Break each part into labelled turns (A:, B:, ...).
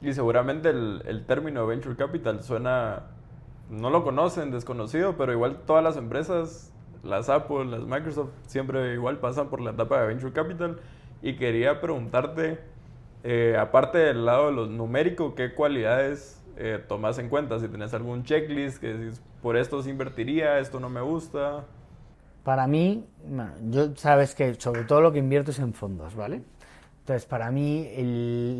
A: Y seguramente el término Venture Capital suena, no lo conocen, desconocido, pero igual todas las empresas, las Apple, las Microsoft, siempre igual pasan por la etapa de Venture Capital. Y quería preguntarte, aparte del lado de lo numérico, ¿qué cualidades tomas en cuenta? Si tenés algún checklist que decís, por esto sí invertiría, esto no me gusta.
B: Para mí, bueno, yo sabes que sobre todo lo que invierto es en fondos, ¿vale? Entonces, para mí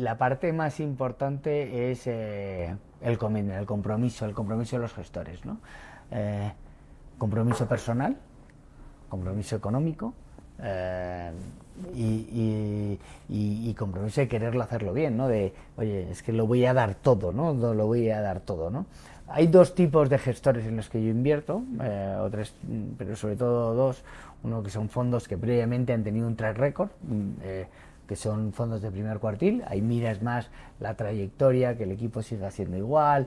B: la parte más importante es el compromiso de los gestores, ¿no? Eh, Compromiso personal, compromiso económico eh, y compromiso de quererlo hacerlo bien, ¿no? De, oye, es que lo voy a dar todo, ¿no? Lo voy a dar todo, ¿no? Hay dos tipos de gestores en los que yo invierto, o tres, pero sobre todo dos. Uno que son fondos que previamente han tenido un track record, que son fondos de primer cuartil. Ahí miras más la trayectoria, que el equipo siga siendo igual,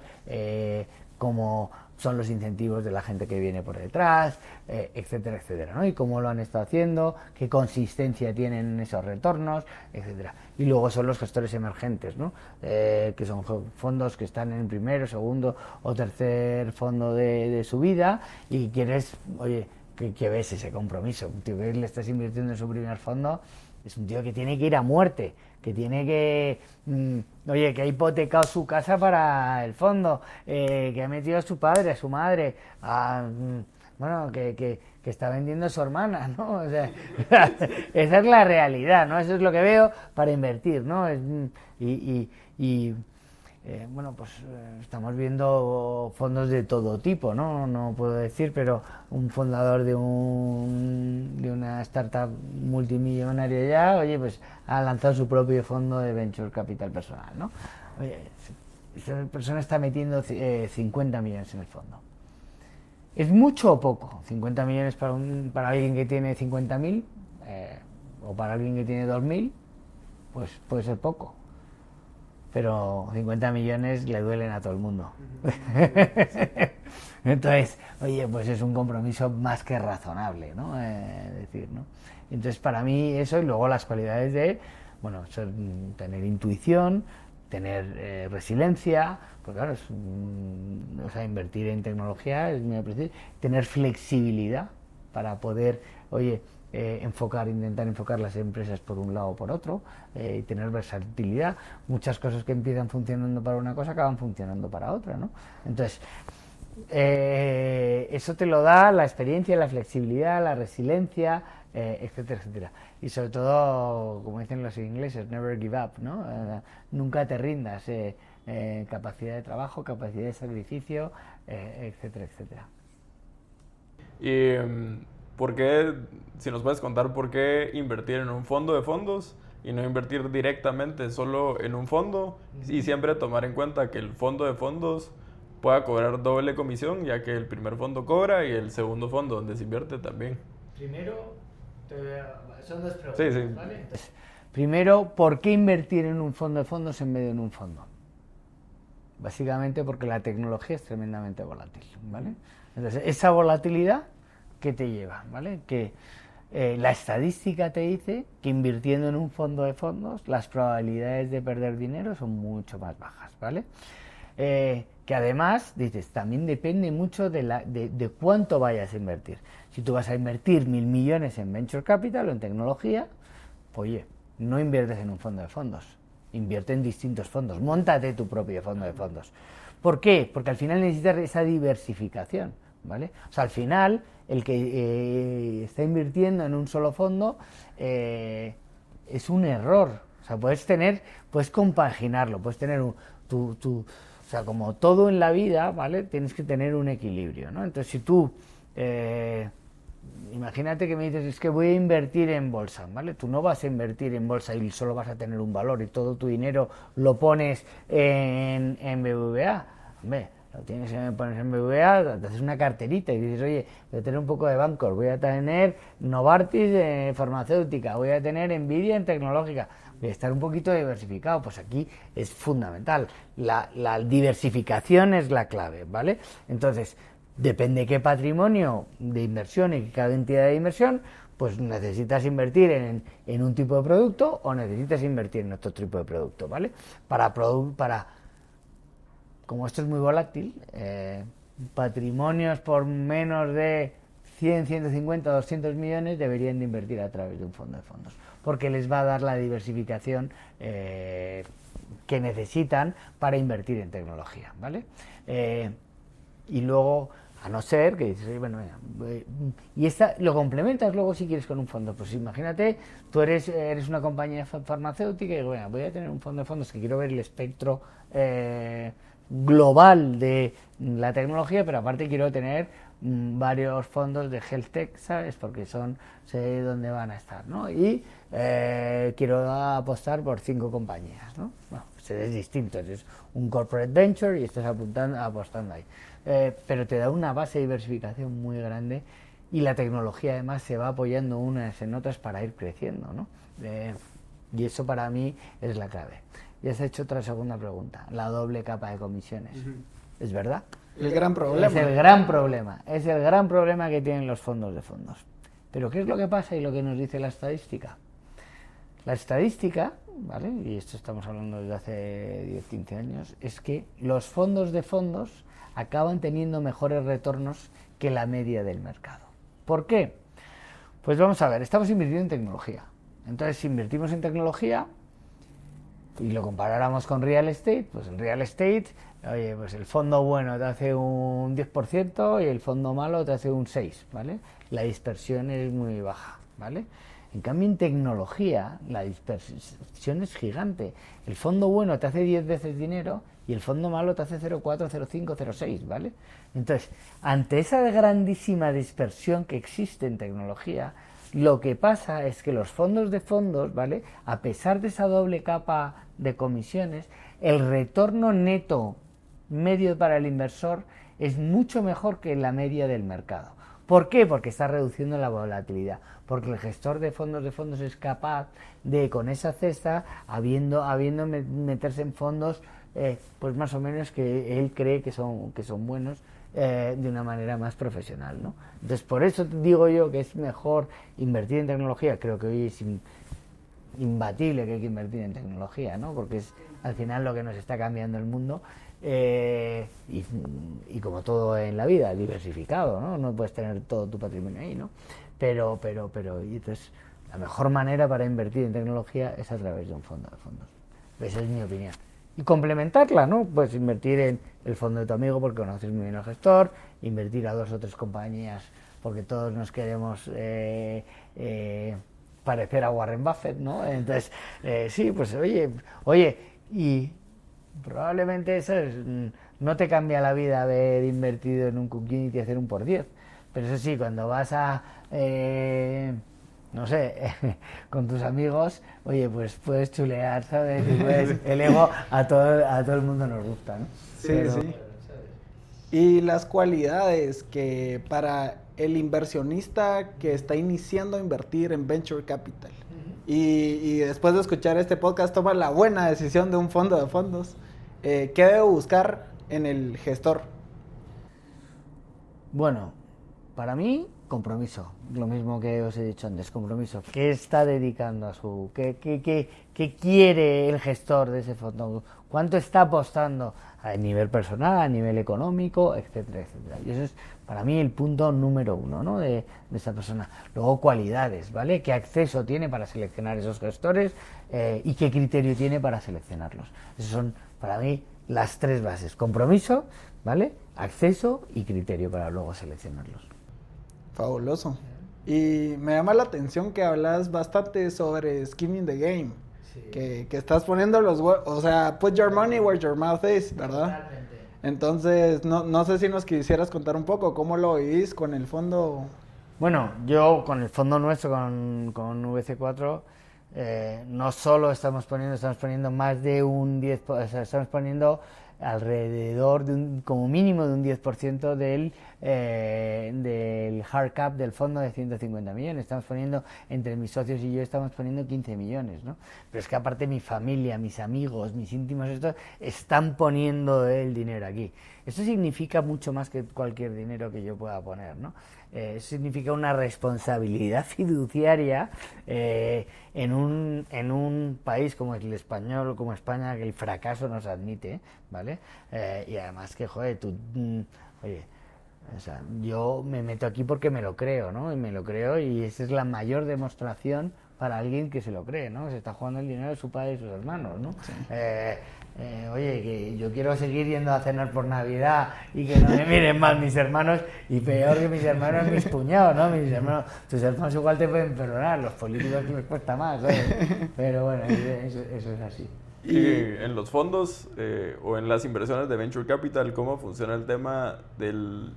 B: cómo son los incentivos de la gente que viene por detrás, etcétera, etcétera, ¿no? Y cómo lo han estado haciendo, qué consistencia tienen esos retornos, etcétera. Y luego son los gestores emergentes, ¿no? Que son fondos que están en primero, segundo o tercer fondo de su vida y quieres, oye, que ves ese compromiso. Un tío que le estás invirtiendo en su primer fondo es un tío que tiene que ir a muerte, que tiene que, oye, que ha hipotecado su casa para el fondo, que ha metido a su padre, a su madre, bueno, que está vendiendo a su hermana, ¿no? O sea, esa es la realidad, ¿no? Eso es lo que veo para invertir, ¿no? Y, y, y bueno, pues estamos viendo fondos de todo tipo, ¿no? No puedo decir, pero un fundador de una startup multimillonaria ya, oye, pues ha lanzado su propio fondo de venture capital personal, ¿no? Oye, esa persona está metiendo 50 millones en el fondo. ¿Es mucho o poco? 50 millones para alguien que tiene 50.000 o para alguien que tiene 2.000, pues puede ser poco, pero 50 millones le duelen a todo el mundo. Entonces, oye, pues es un compromiso más que razonable, ¿no? Decir, ¿no? Entonces, para mí eso, y luego las cualidades de, bueno, tener intuición, tener resiliencia, pues claro, o sea, invertir en tecnología es muy preciso, tener flexibilidad para poder, oye, intentar enfocar las empresas por un lado o por otro, y tener versatilidad. Muchas cosas que empiezan funcionando para una cosa acaban funcionando para otra, ¿no? Entonces, eso te lo da la experiencia, la flexibilidad, la resiliencia, etcétera, etcétera. Y sobre todo, como dicen los ingleses, never give up, ¿no? Nunca te rindas. Capacidad de trabajo, capacidad de sacrificio, etcétera, etcétera.
A: Y ¿por qué, si nos puedes contar por qué invertir en un fondo de fondos y no invertir directamente solo en un fondo y siempre tomar en cuenta que el fondo de fondos pueda cobrar doble comisión, ya que el primer fondo cobra y el segundo fondo donde se invierte también?
B: Primero, son dos
A: Sí,
B: preguntas,
A: sí.
B: ¿vale? Entonces, primero, ¿por qué invertir en un fondo de fondos en vez de en un fondo? Básicamente porque la tecnología es tremendamente volátil, ¿vale? Entonces, esa volatilidad, ¿qué te lleva? ¿Vale? Que la estadística te dice que invirtiendo en un fondo de fondos las probabilidades de perder dinero son mucho más bajas, ¿vale? Que además, dices, también depende mucho de cuánto vayas a invertir. Si tú vas a invertir 1.000 millones en venture capital o en tecnología, oye, no inviertes en un fondo de fondos, invierte en distintos fondos, móntate tu propio fondo de fondos. ¿Por qué? Porque al final necesitas esa diversificación, ¿vale? O sea, al final, el que está invirtiendo en un solo fondo es un error. O sea, puedes compaginarlo, puedes tener o sea, como todo en la vida, ¿vale? Tienes que tener un equilibrio, ¿no? Entonces, si tú imagínate que me dices, es que voy a invertir en bolsa, ¿vale? Tú no vas a invertir en bolsa y solo vas a tener un valor y todo tu dinero lo pones en BBVA. Hombre, pones en BBVA, te haces una carterita y dices, oye, voy a tener un poco de bancos, voy a tener Novartis farmacéutica, voy a tener Nvidia en tecnológica, voy a estar un poquito diversificado. Pues aquí es fundamental. La diversificación es la clave, ¿vale? Entonces, depende qué patrimonio de inversión y qué cantidad de inversión, pues necesitas invertir en un tipo de producto o necesitas invertir en otro tipo de producto, ¿vale? Como esto es muy volátil, patrimonios por menos de 100, 150, 200 millones deberían de invertir a través de un fondo de fondos, porque les va a dar la diversificación que necesitan para invertir en tecnología, ¿vale? Y luego, a no ser que dices, bueno, y lo complementas luego si quieres con un fondo. Pues imagínate, tú eres una compañía farmacéutica y bueno, voy a tener un fondo de fondos que quiero ver el espectro global de la tecnología, pero aparte quiero tener varios fondos de health tech, ¿sabes? Porque sé dónde van a estar, ¿no? Y quiero apostar por 5 compañías, ¿no? Bueno, pues es distinto, es un corporate venture y estás apostando ahí. Pero te da una base de diversificación muy grande y la tecnología además se va apoyando unas en otras para ir creciendo, ¿no? Y eso para mí es la clave. Y has hecho otra segunda pregunta, la doble capa de comisiones. ¿Es verdad?
C: El gran problema.
B: Es el gran problema que tienen los fondos de fondos. Pero ¿qué es lo que pasa y lo que nos dice la estadística? La estadística, ¿vale? Y esto estamos hablando desde hace 10, 15 años, es que los fondos de fondos acaban teniendo mejores retornos que la media del mercado. ¿Por qué? Pues vamos a ver, estamos invirtiendo en tecnología. Entonces, si invertimos en tecnología y lo comparáramos con real estate, pues en real estate, oye, pues el fondo bueno te hace un 10% y el fondo malo te hace un 6%, ¿vale? La dispersión es muy baja, ¿vale? En cambio, en tecnología, la dispersión es gigante. El fondo bueno te hace 10 veces dinero y el fondo malo te hace 0,4, 0,5, 0,6, ¿vale? Entonces, ante esa grandísima dispersión que existe en tecnología, lo que pasa es que los fondos de fondos, ¿vale? A pesar de esa doble capa de comisiones, el retorno neto medio para el inversor es mucho mejor que la media del mercado. ¿Por qué? Porque está reduciendo la volatilidad, porque el gestor de fondos es capaz de, con esa cesta, habiendo meterse en fondos, pues más o menos que él cree que son buenos, de una manera más profesional, ¿no? Entonces, por eso digo yo que es mejor invertir en tecnología. Creo que hoy es imbatible que hay que invertir en tecnología, ¿no? Porque es al final lo que nos está cambiando el mundo. Y como todo en la vida, diversificado, ¿no? No puedes tener todo tu patrimonio ahí, ¿no? Pero, y entonces, la mejor manera para invertir en tecnología es a través de un fondo de fondos. Esa es mi opinión. Y complementarla, ¿no? Pues invertir en el fondo de tu amigo porque conoces muy bien al gestor, invertir a 2 o 3 compañías porque todos nos queremos parecer a Warren Buffett, ¿no? Entonces, sí, pues oye, y probablemente eso no te cambia la vida haber invertido en un Community y hacer un por 10, pero eso sí, cuando vas a no sé, con tus amigos, oye, pues puedes chulear, ¿sabes? Y el ego a todo el mundo nos gusta, ¿no?
C: Sí, sí. Y las cualidades que para el inversionista que está iniciando a invertir en Venture Capital y después de escuchar este podcast toma la buena decisión de un fondo de fondos, ¿qué debe buscar en el gestor?
B: Bueno, para mí, compromiso. Lo mismo que os he dicho antes, compromiso. ¿Qué está dedicando a qué quiere el gestor de ese fondo? ¿Cuánto está apostando a nivel personal, a nivel económico, etcétera, etcétera? Y eso es para mí el punto número 1, ¿no? de esa persona. Luego, cualidades, ¿vale? ¿Qué acceso tiene para seleccionar esos gestores y qué criterio tiene para seleccionarlos? Esas son, para mí, las 3 bases. Compromiso, ¿vale? Acceso y criterio para luego seleccionarlos.
C: Fabuloso. Y me llama la atención que hablas bastante sobre skin in the game. Sí. Que estás poniendo o sea, put your money where your mouth is, ¿verdad? Totalmente. Entonces, no sé si nos quisieras contar un poco cómo lo vivís con el fondo.
B: Bueno, yo con el fondo nuestro, con VC4, no solo estamos poniendo más de un 10%, o sea, estamos poniendo alrededor de como mínimo de un 10% del hard cap del fondo de 150 millones. Estamos poniendo, entre mis socios y yo, estamos poniendo 15 millones, ¿no? Pero es que aparte mi familia, mis amigos, mis íntimos, estos están poniendo el dinero aquí. Eso significa mucho más que cualquier dinero que yo pueda poner, ¿no? Eso significa una responsabilidad fiduciaria en un país como el español, como España, que el fracaso nos admite, ¿vale? Y además que, joder, oye, o sea, yo me meto aquí porque me lo creo, ¿no? Y me lo creo, y esa es la mayor demostración para alguien que se lo cree, ¿no? Se está jugando el dinero de su padre y sus hermanos, ¿no? Sí. Oye, que yo quiero seguir yendo a cenar por Navidad y que no me miren mal mis hermanos, y peor que mis hermanos, mis cuñados, ¿no? Mis hermanos, tus hermanos igual te pueden perdonar, los políticos les cuesta más, ¿sabes? Pero bueno, eso es así.
A: Y en los fondos o en las inversiones de Venture Capital, ¿cómo funciona el tema del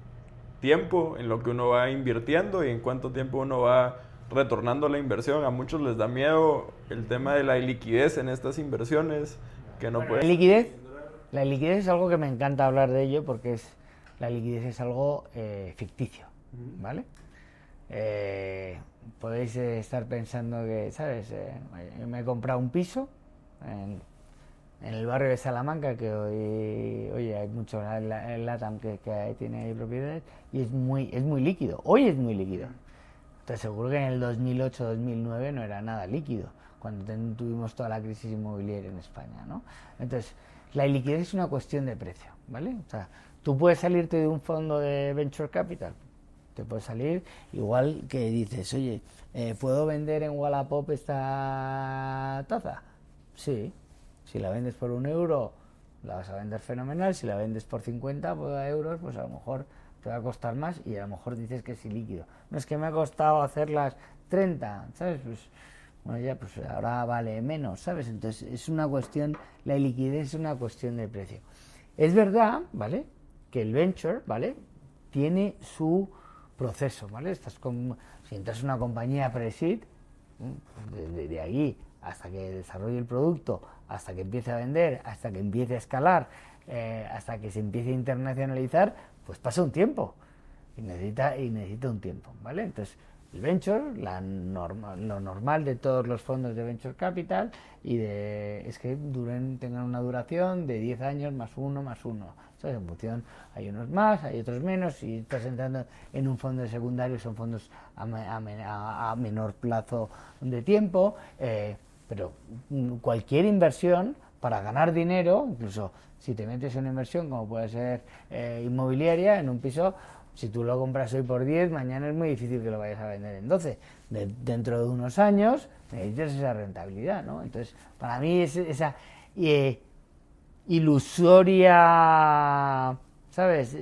A: tiempo en lo que uno va invirtiendo y en cuánto tiempo uno va retornando la inversión? A muchos les da miedo el tema de la liquidez en estas inversiones, que no pueden...
B: La liquidez es algo que me encanta hablar de ello, porque la liquidez es algo ficticio, ¿vale? Podéis estar pensando que, ¿sabes? Me he comprado un piso en el barrio de Salamanca, que hoy, oye, hay mucho el LATAM que tiene ahí propiedades, y es muy líquido. Hoy es muy líquido. Te aseguro que en el 2008-2009 no era nada líquido, cuando tuvimos toda la crisis inmobiliaria en España, ¿no? Entonces, la liquidez es una cuestión de precio, ¿vale? O sea, tú puedes salirte de un fondo de Venture Capital, te puedes salir, igual que dices, oye, ¿puedo vender en Wallapop esta taza? Sí. Si la vendes por 1 euro, la vas a vender fenomenal. Si la vendes por 50 euros, pues a lo mejor te va a costar más, y a lo mejor dices que es ilíquido. No es que me ha costado hacerlas 30, ¿sabes? Pues bueno, ya, pues ahora vale menos, ¿sabes? Entonces es una cuestión, la liquidez es una cuestión de precio. Es verdad, ¿vale?, que el venture, ¿vale?, tiene su proceso, ¿vale? Si entras en una compañía pre-seed, de ahí hasta que desarrolle el producto, hasta que empiece a vender, hasta que empiece a escalar, hasta que se empiece a internacionalizar, pues pasa un tiempo, y necesita un tiempo, ¿vale? Entonces, el venture, lo normal de todos los fondos de venture capital es que tengan una duración de 10 años más uno, ¿sabes? En función, hay unos más, hay otros menos. Si estás entrando en un fondo de secundario, son fondos a menor plazo de tiempo, pero cualquier inversión, para ganar dinero, incluso si te metes en una inversión como puede ser inmobiliaria, en un piso, si tú lo compras hoy por 10, mañana es muy difícil que lo vayas a vender en 12. Dentro de unos años necesitas esa rentabilidad, ¿no? Entonces, para mí esa ilusoria, ¿sabes?,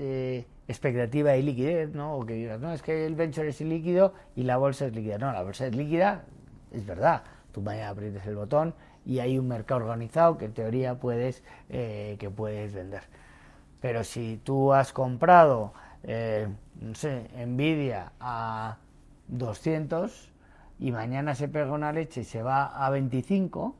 B: expectativa de liquidez, ¿no? O que digas, no, es que el venture es ilíquido y la bolsa es líquida. No, la bolsa es líquida, es verdad. Tú mañana aprietes el botón y hay un mercado organizado que en teoría puedes vender. Pero si tú has comprado, no sé, Nvidia a 200 y mañana se pega una leche y se va a 25,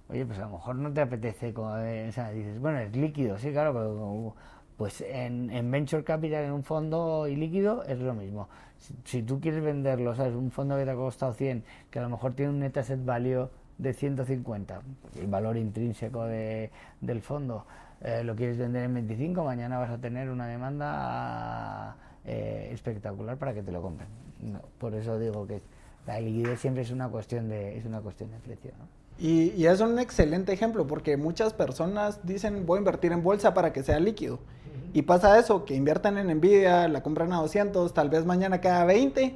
B: oye, pues a lo mejor no te apetece, o sea, dices, bueno, es líquido, sí, claro, pero pues en Venture Capital, en un fondo ilíquido, es lo mismo. Si tú quieres venderlo, ¿sabes?, un fondo que te ha costado 100, que a lo mejor tiene un net asset value de 150, el valor intrínseco del fondo, lo quieres vender en 25, mañana vas a tener una demanda espectacular para que te lo compren. No, por eso digo que la liquidez siempre es una cuestión de precio, ¿no?
C: Y es un excelente ejemplo, porque muchas personas dicen, voy a invertir en bolsa para que sea líquido. Y pasa eso, que invierten en Nvidia, la compran a 200, tal vez mañana queda 20,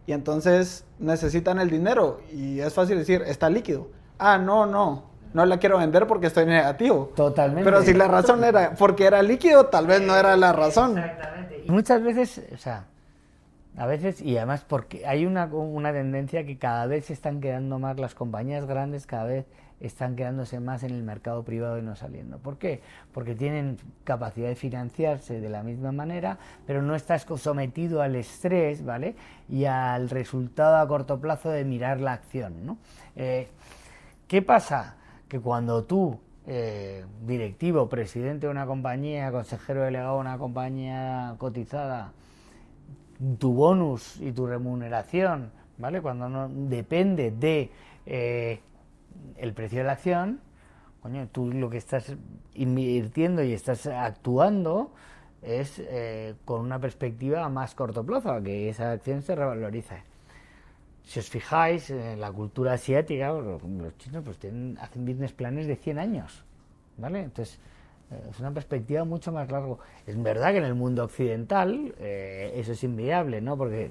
C: y entonces necesitan el dinero. Y es fácil decir, está líquido. Ah, no la quiero vender porque estoy negativo.
B: Totalmente.
C: Pero si la razón era porque era líquido, tal vez no era la razón.
B: Exactamente. Y muchas veces, o sea, a veces, y además porque hay una tendencia que cada vez se están quedando más, las compañías grandes cada vez están quedándose más en el mercado privado y no saliendo. ¿Por qué? Porque tienen capacidad de financiarse de la misma manera, pero no estás sometido al estrés, ¿vale?, y al resultado a corto plazo de mirar la acción, ¿no? ¿Qué pasa? Que cuando tú directivo, presidente de una compañía, consejero delegado de una compañía cotizada, tu bonus y tu remuneración, ¿vale? Cuando no depende de el precio de la acción, coño, tú lo que estás invirtiendo y estás actuando es con una perspectiva a más corto plazo, a que esa acción se revalorice. Si os fijáis, en la cultura asiática, los chinos pues hacen business planes de 100 años, ¿vale? Entonces, es una perspectiva mucho más largo. Es verdad que en el mundo occidental eso es inviable, ¿no? Porque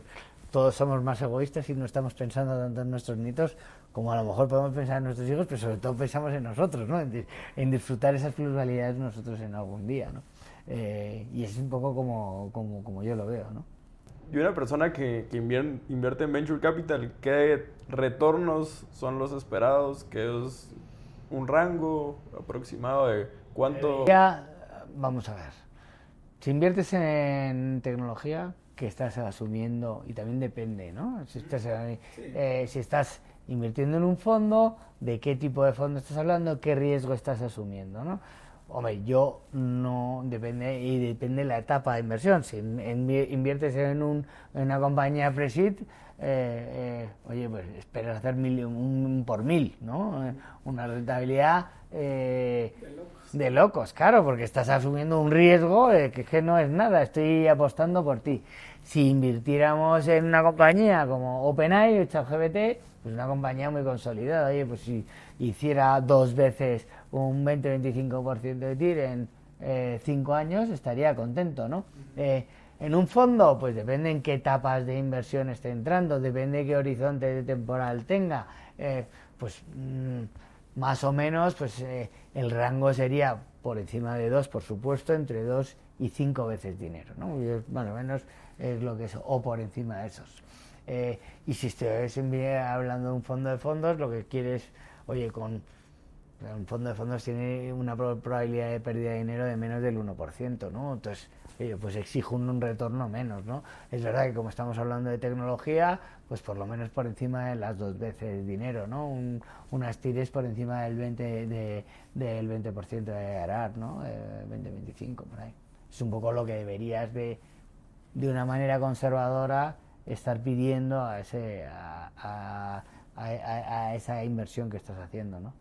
B: todos somos más egoístas y no estamos pensando tanto en nuestros nietos como a lo mejor podemos pensar en nuestros hijos, pero sobre todo pensamos en nosotros, ¿no? En disfrutar esas plusvalías nosotros en algún día, ¿no? Y es un poco como yo lo veo, ¿no?
A: Y una persona que invierte en Venture Capital, ¿qué retornos son los esperados? ¿Qué es un rango aproximado de cuánto?
B: Vamos a ver. Si inviertes en tecnología, que estás asumiendo, y también depende, ¿no? Si estás invirtiendo en un fondo, ¿de qué tipo de fondo estás hablando? ¿Qué riesgo estás asumiendo, ¿no? Hombre, yo no, depende de la etapa de inversión. Si inviertes en una compañía pre-seed, oye, pues esperas hacer un por mil, ¿no? Una rentabilidad de locos, claro, porque estás asumiendo un riesgo que no es nada, estoy apostando por ti. Si invirtiéramos en una compañía como OpenAI o ChatGPT, pues una compañía muy consolidada, oye, pues si hiciera 2 veces un 20-25% de TIR en 5 años, estaría contento, ¿no? En un fondo, pues depende en qué etapas de inversión esté entrando, depende qué horizonte temporal tenga, más o menos, pues el rango sería por encima de 2, por supuesto, entre 2 y 5 veces dinero, ¿no? Y más o menos es lo que es, o por encima de esos. Y si estoy hablando de un fondo de fondos, lo que quieres, oye, un fondo de fondos tiene una probabilidad de pérdida de dinero de menos del 1%, ¿no? Entonces, pues exijo un retorno menos, ¿no? Es verdad que como estamos hablando de tecnología, pues por lo menos por encima de las 2 veces dinero, ¿no? Unas tires por encima del 20% de ARR, ¿no? 20-25, por ahí. Es un poco lo que deberías de una manera conservadora estar pidiendo a esa inversión que estás haciendo, ¿no?